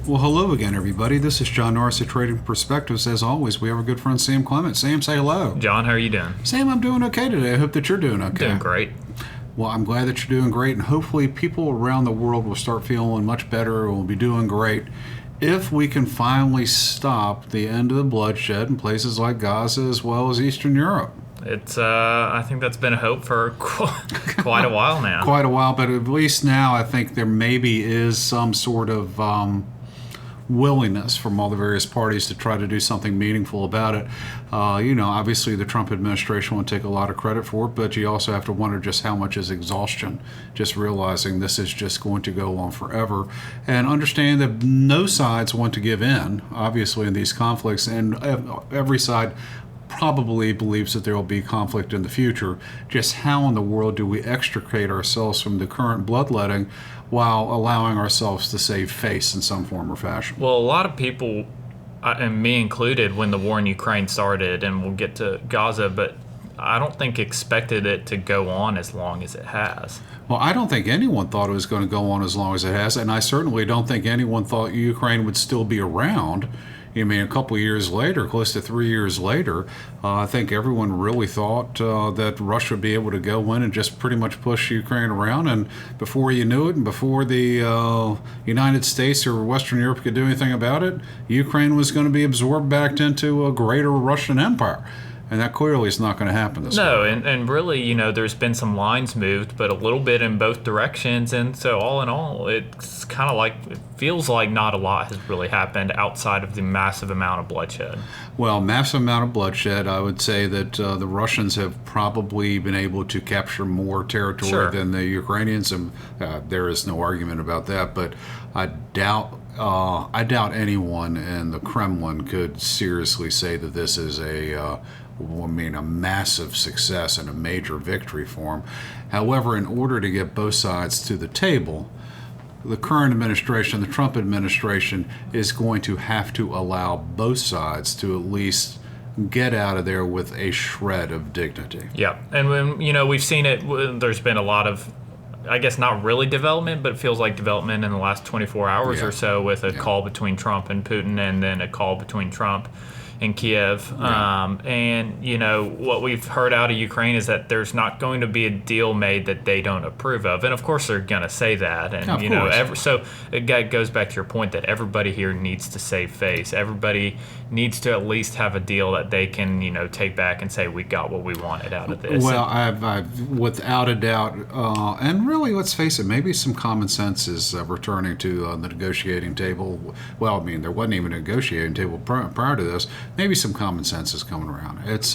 Well, hello again, everybody. This is John Norris at Trading Perspectives. As always, we have our good friend Sam Clement. Sam, say hello. John, how are you doing? Sam, I'm doing okay today. I hope that you're doing okay. Doing great. Well, I'm glad that you're doing great, and hopefully people around the world will start feeling much better and will be doing great if we can finally stop the end of the bloodshed in places like Gaza as well as Eastern Europe. I think that's been a hope for quite a while now. Quite a while, but at least now I think there maybe is some sort of willingness from all the various parties to try to do something meaningful about it. Obviously the Trump administration won't take a lot of credit for it, but you also have to wonder just how much is exhaustion, just realizing this is just going to go on forever, and understand that no sides want to give in, obviously, in these conflicts, and every side probably believes that there will be conflict in the future. Just how in the world do we extricate ourselves from the current bloodletting while allowing ourselves to save face in some form or fashion? Well, a lot of people, and me included, when the war in Ukraine started, and we'll get to Gaza, but I don't think expected it to go on as long as it has. Well, I don't think anyone thought it was going to go on as long as it has, and I certainly don't think anyone thought Ukraine would still be around. I mean, a couple of years later, close to 3 years later, I think everyone really thought that Russia would be able to go in and just pretty much push Ukraine around. And before you knew it, and before the United States or Western Europe could do anything about it, Ukraine was going to be absorbed back into a greater Russian empire. And that clearly is not going to happen this No, time. and really, there's been some lines moved, but a little bit in both directions. And so all in all, it's kind of like, it feels like not a lot has really happened outside of the massive amount of bloodshed. Well, massive amount of bloodshed. I would say that the Russians have probably been able to capture more territory Sure. than the Ukrainians, and there is no argument about that. But I doubt anyone in the Kremlin could seriously say that this is a massive success and a major victory for them. However, in order to get both sides to the table, the current administration, the Trump administration, is going to have to allow both sides to at least get out of there with a shred of dignity. Yeah, and when we've seen it, there's been a lot of, I guess not really development, but it feels like development in the last 24 hours or so, with a call between Trump and Putin, and then a call between Trump and Kiev. Right. And what we've heard out of Ukraine is that there's not going to be a deal made that they don't approve of, and of course they're going to say that. And so it goes back to your point that everybody here needs to save face. Everybody needs to at least have a deal that they can take back and say we got what we wanted out of this. Well, I've without a doubt, and really, let's face it, maybe some common sense is returning to the negotiating table. Well, I mean, there wasn't even a negotiating table prior to this. Maybe some common sense is coming around. It's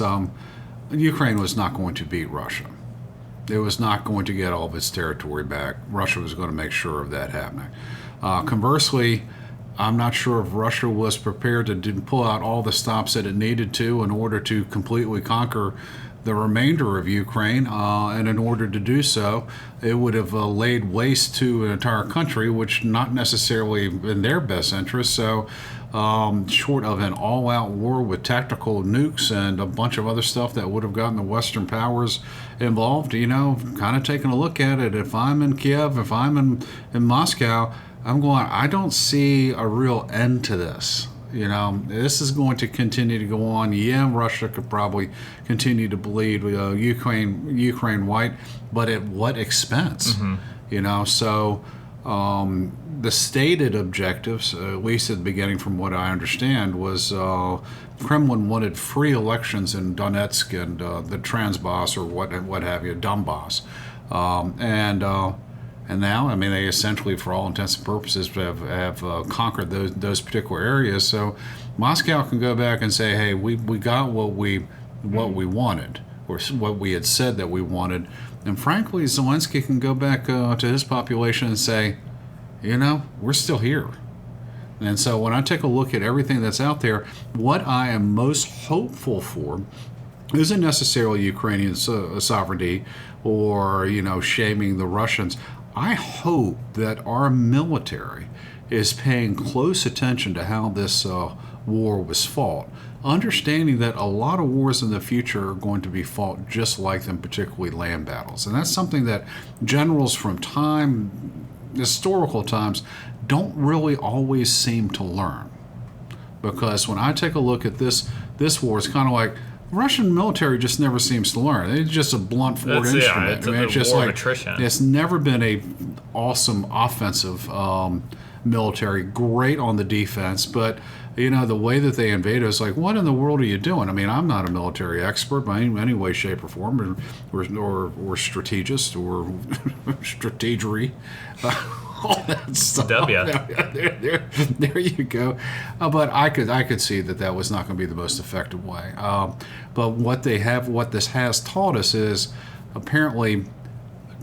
Ukraine was not going to beat Russia. It was not going to get all of its territory back. Russia was going to make sure of that happening. Conversely, I'm not sure if Russia was prepared to pull out all the stops that it needed to in order to completely conquer the remainder of Ukraine, and in order to do so, it would have laid waste to an entire country, which not necessarily in their best interest. So, short of an all-out war with tactical nukes and a bunch of other stuff that would have gotten the Western powers involved, kind of taking a look at it. If I'm in Kiev, if I'm in Moscow, I'm going, I don't see a real end to this. This is going to continue to go on. Yeah, Russia could probably continue to bleed Ukraine white, but at what expense? Mm-hmm. So the stated objectives, at least at the beginning from what I understand, was Kremlin wanted free elections in Donetsk and the Transbas, or what have you, Donbass. And now, I mean, they essentially, for all intents and purposes, have conquered those particular areas. So Moscow can go back and say, hey, we got what we wanted, or what we had said that we wanted. And frankly, Zelensky can go back to his population and say, we're still here. And so when I take a look at everything that's out there, what I am most hopeful for isn't necessarily Ukrainian sovereignty or, shaming the Russians. I hope that our military is paying close attention to how this war was fought, understanding that a lot of wars in the future are going to be fought just like them, particularly land battles. And that's something that generals from time historical times don't really always seem to learn. Because when I take a look at this war, it's kind of like the Russian military just never seems to learn. It's just a blunt force instrument. Yeah, it's just war of attrition. It's never been a awesome offensive military, great on the defense, but the way that they invade us, like, what in the world are you doing? I mean, I'm not a military expert by any way, shape, or form, or strategist, or strategery. All that stuff. There you go. But I could see that was not going to be the most effective way. But what this has taught us is apparently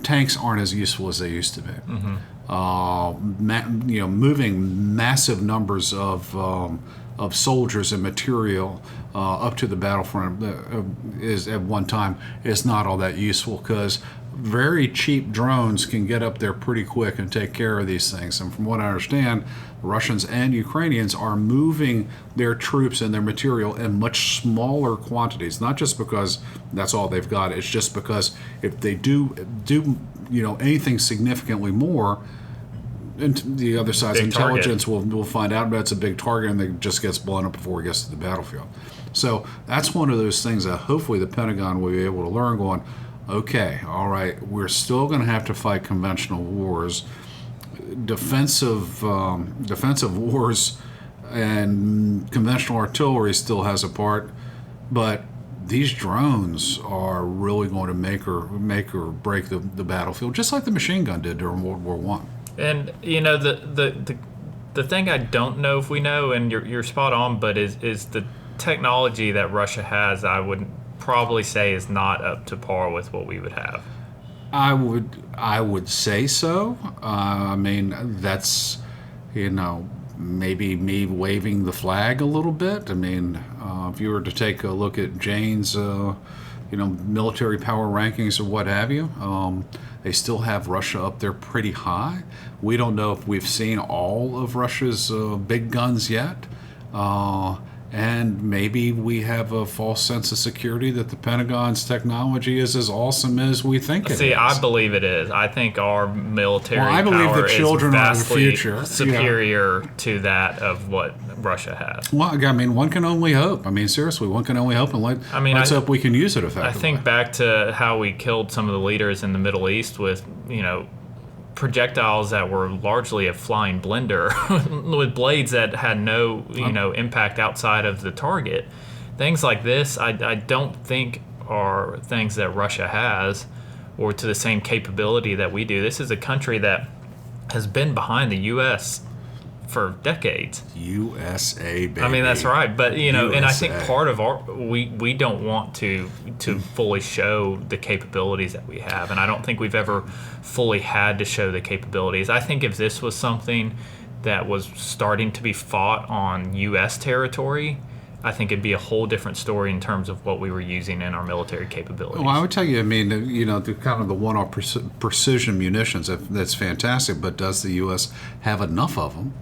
tanks aren't as useful as they used to be. Mm-hmm. Moving massive numbers of soldiers and material up to the battlefront is at one time is not all that useful, because very cheap drones can get up there pretty quick and take care of these things. And from what I understand, Russians and Ukrainians are moving their troops and their material in much smaller quantities, not just because that's all they've got. It's just because if they do anything significantly more, and the other side's intelligence will find out that's a big target, and it just gets blown up before it gets to the battlefield. So that's one of those things that hopefully the Pentagon will be able to learn, going, okay, all right, we're still going to have to fight conventional wars. Defensive wars and conventional artillery still has a part, but these drones are really going to make or break the battlefield, just like the machine gun did during World War One. And the thing I don't know if we know, and you're spot on, but is the technology that Russia has, I would probably say, is not up to par with what we would have. I would say so. I mean, that's maybe me waving the flag a little bit. I mean, if you were to take a look at Jane's military power rankings or what have you, they still have Russia up there pretty high. We don't know if we've seen all of Russia's big guns yet. And maybe we have a false sense of security that the Pentagon's technology is as awesome as we think it is. See, I believe it is. I think our military power is vastly superior to that of what Russia has. Well, I mean, one can only hope. I mean, seriously, one can only hope, and let's hope we can use it effectively. I think back to how we killed some of the leaders in the Middle East with, projectiles that were largely a flying blender with blades that had no impact outside of the target. Things like this I don't think are things that Russia has, or to the same capability that we do. This is a country that has been behind the U.S. for decades. USA, baby. I mean, that's right. But, and I think part of we don't want to fully show the capabilities that we have. And I don't think we've ever fully had to show the capabilities. I think if this was something that was starting to be fought on U.S. territory, I think it'd be a whole different story in terms of what we were using in our military capabilities. Well, I would tell you, I mean, the kind of the one-off precision munitions, that's fantastic, but does the U.S. have enough of them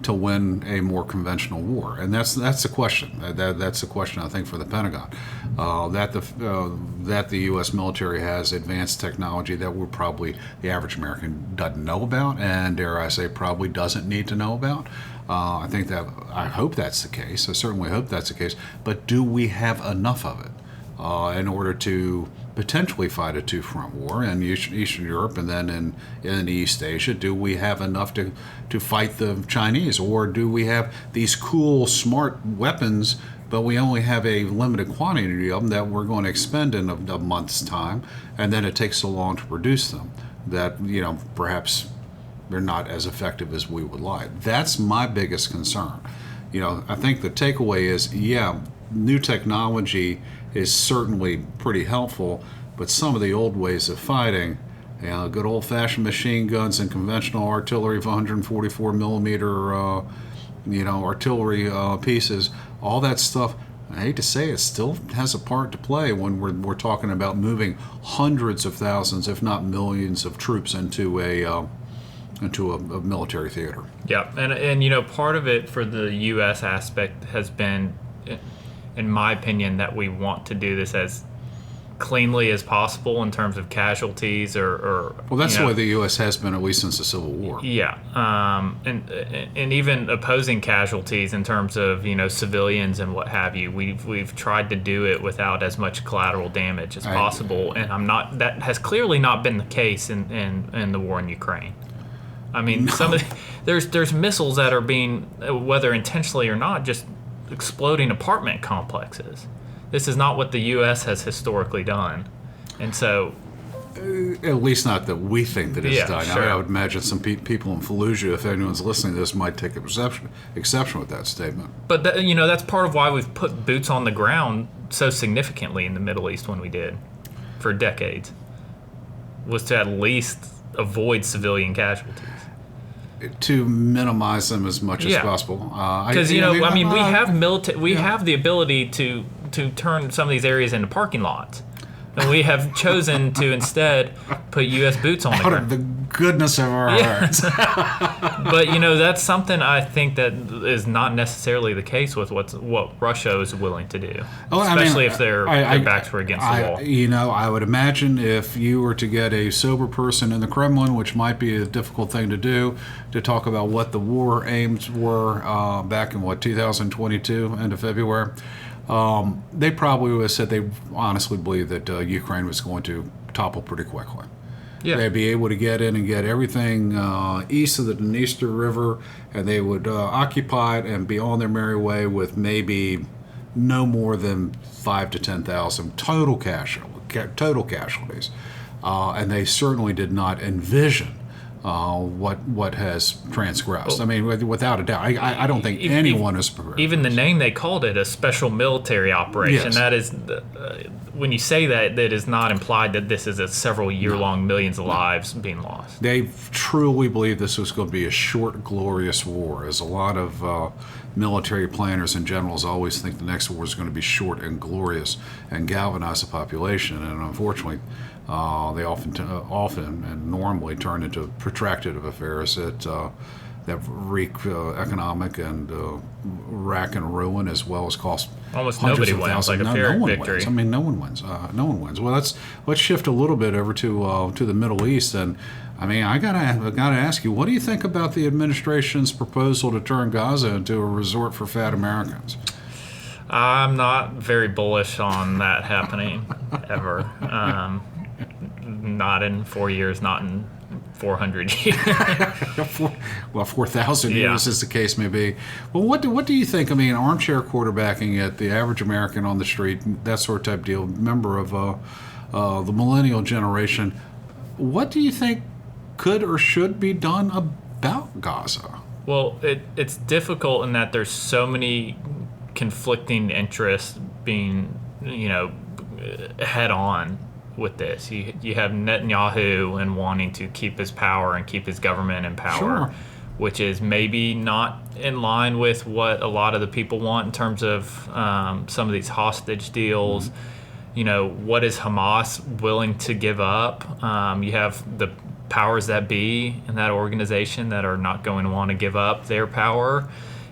to win a more conventional war? And that's the question. That's the question, I think, for the Pentagon. That the U.S. military has advanced technology that the average American doesn't know about, and dare I say, probably doesn't need to know about. I hope that's the case. I certainly hope that's the case. But do we have enough of it in order to potentially fight a two-front war in Eastern Europe and then in East Asia? Do we have enough to fight the Chinese? Or do we have these cool, smart weapons, but we only have a limited quantity of them that we're going to expend in a month's time, and then it takes so long to produce them that, perhaps they're not as effective as we would like? That's my biggest concern. I think the takeaway is, new technology is certainly pretty helpful, but some of the old ways of fighting, good old-fashioned machine guns and conventional artillery of 144 millimeter, artillery pieces, all that stuff, I hate to say it, still has a part to play when we're talking about moving hundreds of thousands, if not millions, of troops into a military theater. Yeah, and part of it for the U.S. aspect has been, in my opinion, that we want to do this as cleanly as possible in terms of casualties or well, that's the way the U.S. has been, at least since the Civil War. Yeah, and even opposing casualties in terms of civilians and what have you. We've tried to do it without as much collateral damage as possible, and that has clearly not been the case in the war in Ukraine. I mean, there's missiles that are being, whether intentionally or not, just exploding apartment complexes. This is not what the U.S. has historically done, and so at least not that we think that it's done. Sure. I would imagine some people in Fallujah, if anyone's listening to this, might take exception with that statement. But that's part of why we've put boots on the ground so significantly in the Middle East when we did for decades, was to at least avoid civilian casualties. To minimize them as much as possible, because we have we have the ability to turn some of these areas into parking lots, and we have chosen to instead put U.S. boots on the ground. Out of the goodness of our hearts. But that's something I think that is not necessarily the case with what Russia is willing to do, especially if their backs were against the wall. I would imagine if you were to get a sober person in the Kremlin, which might be a difficult thing to do, to talk about what the war aims were back in 2022, end of February. They probably would have said they honestly believe that Ukraine was going to topple pretty quickly. Yeah. They'd be able to get in and get everything east of the Dniester River, and they would occupy it and be on their merry way with maybe no more than 5,000 to 10,000 total casualties. And they certainly did not envision what has transgressed. I mean, without a doubt, I don't think anyone is prepared. Even the name they called it, a special military operation. Yes. That is, when you say that is not implied that this is a several year-long millions of lives being lost. They truly believe this was going to be a short, glorious war, as a lot of military planners and generals always think the next war is going to be short and glorious and galvanize the population. And unfortunately, they often and normally turn into protracted affairs that wreak economic and rack and ruin, as well as cost almost nobody wins, like a fair victory. Wins. I mean, no one wins. No one wins. Well, let's shift a little bit over to the Middle East. And I mean, I gotta ask you, what do you think about the administration's proposal to turn Gaza into a resort for fat Americans? I'm not very bullish on that happening ever. Not in 4 years, not in 400 years. Well, 4,000 years, as the case may be. Well, what do you think? I mean, armchair quarterbacking at the average American on the street, that sort of type deal, member of the millennial generation. What do you think could or should be done about Gaza? Well, it's difficult in that there's so many conflicting interests being, head on with this. You have Netanyahu and wanting to keep his power and keep his government in power, sure, which is maybe not in line with what a lot of the people want in terms of some of these hostage deals. Mm-hmm. What is Hamas willing to give up? You have the powers that be in that organization that are not going to want to give up their power.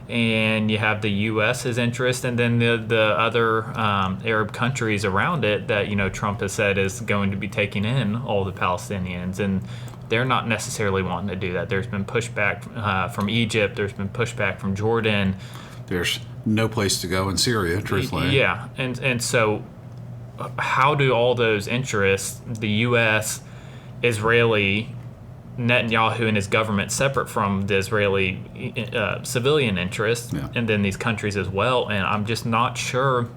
And you have the U.S.'s interest, and then the other Arab countries around it that Trump has said is going to be taking in all the Palestinians, and they're not necessarily wanting to do that. There's been pushback from Egypt. There's been pushback from Jordan. There's no place to go in Syria, truthfully. Yeah, and so how do all those interests, the U.S., Israeli, Netanyahu and his government, separate from the Israeli civilian interests, and then these countries as well. And I'm just not sure,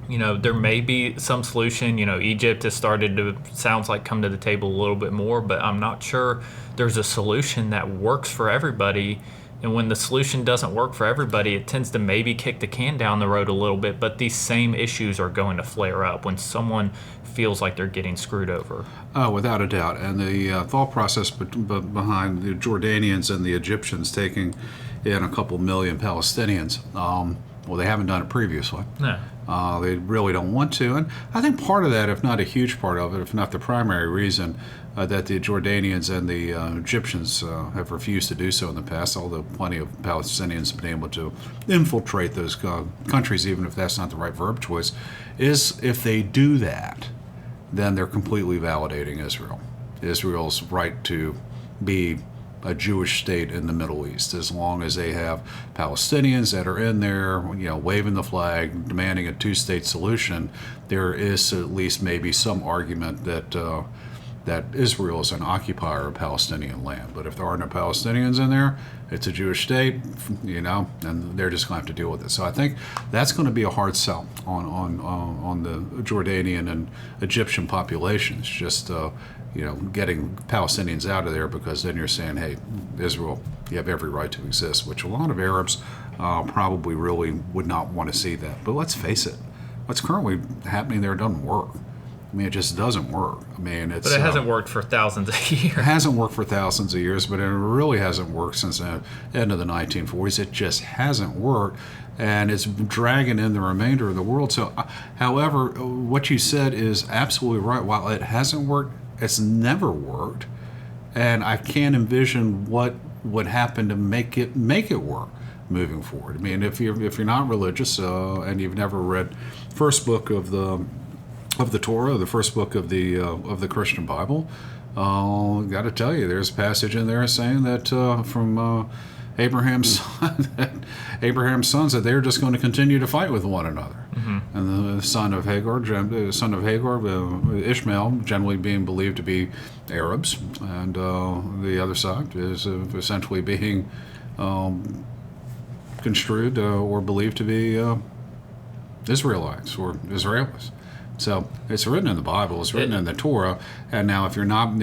there may be some solution. Egypt has started to, sounds like, come to the table a little bit more, but I'm not sure there's a solution that works for everybody. And when the solution doesn't work for everybody, it tends to maybe kick the can down the road a little bit, but these same issues are going to flare up when someone feels like they're getting screwed over. Oh, without a doubt. And the thought process behind the Jordanians and the Egyptians taking in a couple million Palestinians, well, they haven't done it previously. No. They really don't want to. And I think part of that, if not a huge part of it, if not the primary reason that the Jordanians and the Egyptians have refused to do so in the past, although plenty of Palestinians have been able to infiltrate those countries, even if that's not the right verb choice, is if they do that, then they're completely validating Israel's right to be a Jewish state in the Middle East, as long as they have Palestinians that are in there, waving the flag, demanding a two-state solution. There is at least maybe some argument that Israel is an occupier of Palestinian land. But if there are no Palestinians in there, it's a Jewish state, and they're just going to have to deal with it. So I think that's going to be a hard sell on the Jordanian and Egyptian populations. Just getting Palestinians out of there, because then you're saying, hey, Israel, you have every right to exist, which a lot of Arabs probably really would not want to see that. But let's face it, what's currently happening there doesn't work. I mean, it just doesn't work. I mean, but it hasn't worked for thousands of years. It hasn't worked for thousands of years, but it really hasn't worked since the end of the 1940s. It just hasn't worked, and it's dragging in the remainder of the world. So, however, what you said is absolutely right. While it hasn't worked, it's never worked, and I can't envision what would happen to make it work moving forward. I mean, if you're not religious and you've never read first book of the Torah, the first book of the Christian Bible, got to tell you, there's a passage in there saying that from Abraham's sons, that they're just going to continue to fight with one another. Mm-hmm. And the son of Hagar, Ishmael, generally being believed to be Arabs, and the other side is essentially being construed or believed to be Israelites or Israelis. So it's written in the Bible, it's written in the Torah, and now if you're not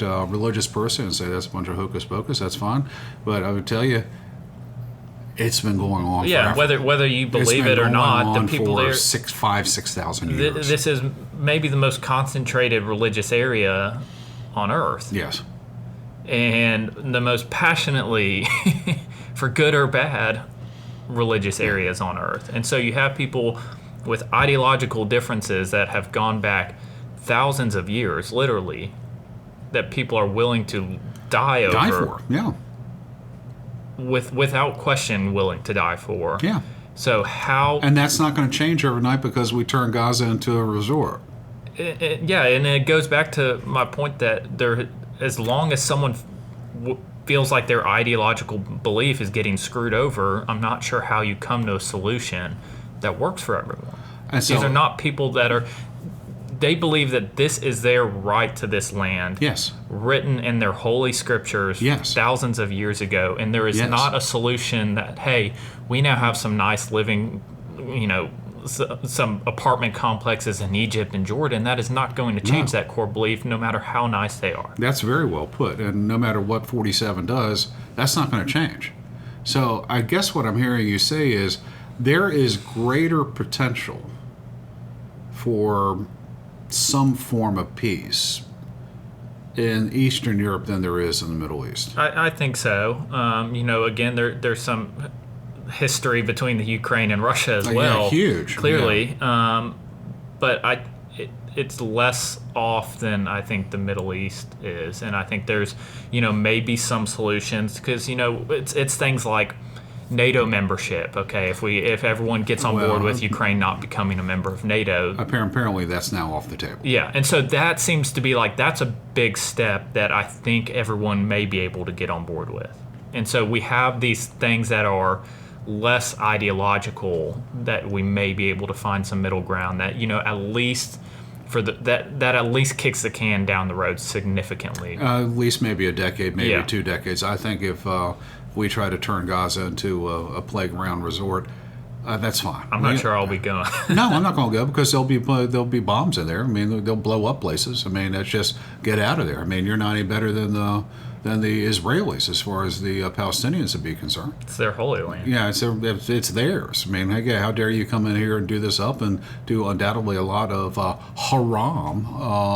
a religious person and say that's a bunch of hocus pocus, that's fine. But I would tell you, it's been going on. Yeah, forever. whether you believe it or not, the people for there 6,000 years. This is maybe the most concentrated religious area on Earth. Yes, and the most passionately, for good or bad, religious areas on Earth. And so you have people with ideological differences that have gone back thousands of years, literally, that people are willing to die over. Die for, yeah. Without question, willing to die for. Yeah. So how... And that's not going to change overnight because we turn Gaza into a resort. Yeah, and it goes back to my point that as long as someone feels like their ideological belief is getting screwed over, I'm not sure how you come to a solution that works for everyone. And so, these are not people that they believe that this is their right to this land. Yes. Written in their holy scriptures. Yes. Thousands of years ago. And there is not a solution that, hey, we now have some nice living, some apartment complexes in Egypt and Jordan. That is not going to change that core belief, no matter how nice they are. That's very well put. And no matter what 47 does, that's not going to change. So I guess what I'm hearing you say is, there is greater potential for some form of peace in Eastern Europe than there is in the Middle East. I think so. Again, there's some history between the Ukraine and Russia as well. Yeah, huge. Clearly. Yeah. But it's less off than I think the Middle East is. And I think there's, maybe some solutions because, it's things like NATO membership. Okay, if everyone gets on board with Ukraine not becoming a member of NATO, apparently that's now off the table. Yeah, and so that seems to be that's a big step that I think everyone may be able to get on board with. And so we have these things that are less ideological that we may be able to find some middle ground that at least for that at least kicks the can down the road significantly. At least maybe a decade, maybe 2 decades. I think if we try to turn Gaza into a playground resort, that's fine. I'm not sure I'll be going. No, I'm not going to go because there'll be bombs in there. I mean, they'll blow up places. I mean, that's just get out of there. I mean, you're not any better than the Israelis as far as the Palestinians would be concerned. It's their holy land. Yeah, it's theirs. I mean, how dare you come in here and do this up and do undoubtedly a lot of haram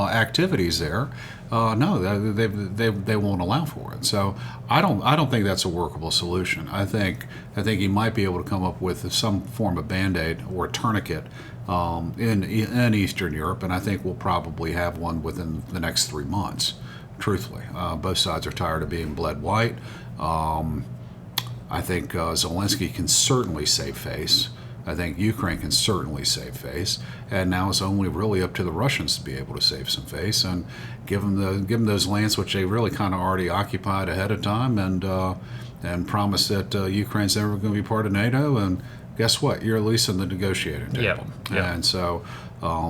activities there. No, they won't allow for it. So I don't think that's a workable solution. I think you might be able to come up with some form of band-aid or tourniquet in Eastern Europe, and I think we'll probably have one within the next 3 months. Truthfully, both sides are tired of being bled white. I think Zelensky can certainly save face. I think Ukraine can certainly save face, and now it's only really up to the Russians to be able to save some face and give them those lands which they really kind of already occupied ahead of time, and promise that Ukraine's never going to be part of NATO. And guess what? You're at least in the negotiating table. Yeah. And so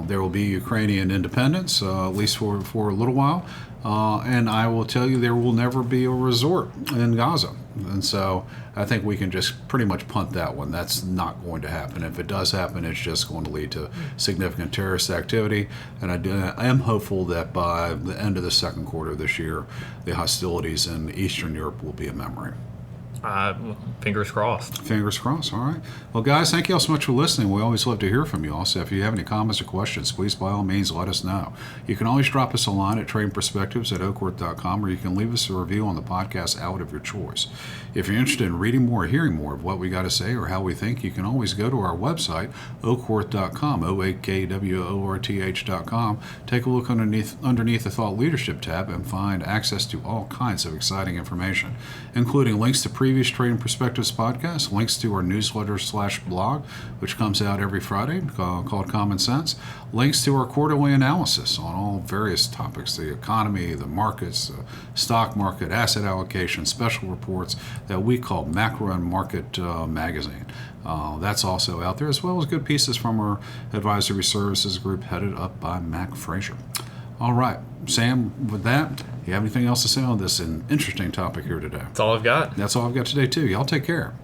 there will be Ukrainian independence, at least for a little while. And I will tell you, there will never be a resort in Gaza. And so I think we can just pretty much punt that one. That's not going to happen. If it does happen, it's just going to lead to significant terrorist activity. And I am hopeful that by the end of the second quarter of this year, the hostilities in Eastern Europe will be a memory. Fingers crossed. Fingers crossed. All right. Well, guys, thank you all so much for listening. We always love to hear from you all. So if you have any comments or questions, please, by all means, let us know. You can always drop us a line at tradingperspectives@oakworth.com, or you can leave us a review on the podcast outlet of your choice. If you're interested in reading more or hearing more of what we got to say or how we think, you can always go to our website, oakworth.com, OAKWORTH.com. Take a look underneath the Thought Leadership tab and find access to all kinds of exciting information, including links to previous Trading Perspectives podcasts, links to our newsletter/blog, which comes out every Friday, called Common Sense, links to our quarterly analysis on all various topics, the economy, the markets, the stock market, asset allocation, special reports that we call Macro and Market Magazine. That's also out there, as well as good pieces from our advisory services group headed up by Mac Frazier. All right, Sam, with that, you have anything else to say on this interesting topic here today? That's all I've got. That's all I've got today, too. Y'all take care.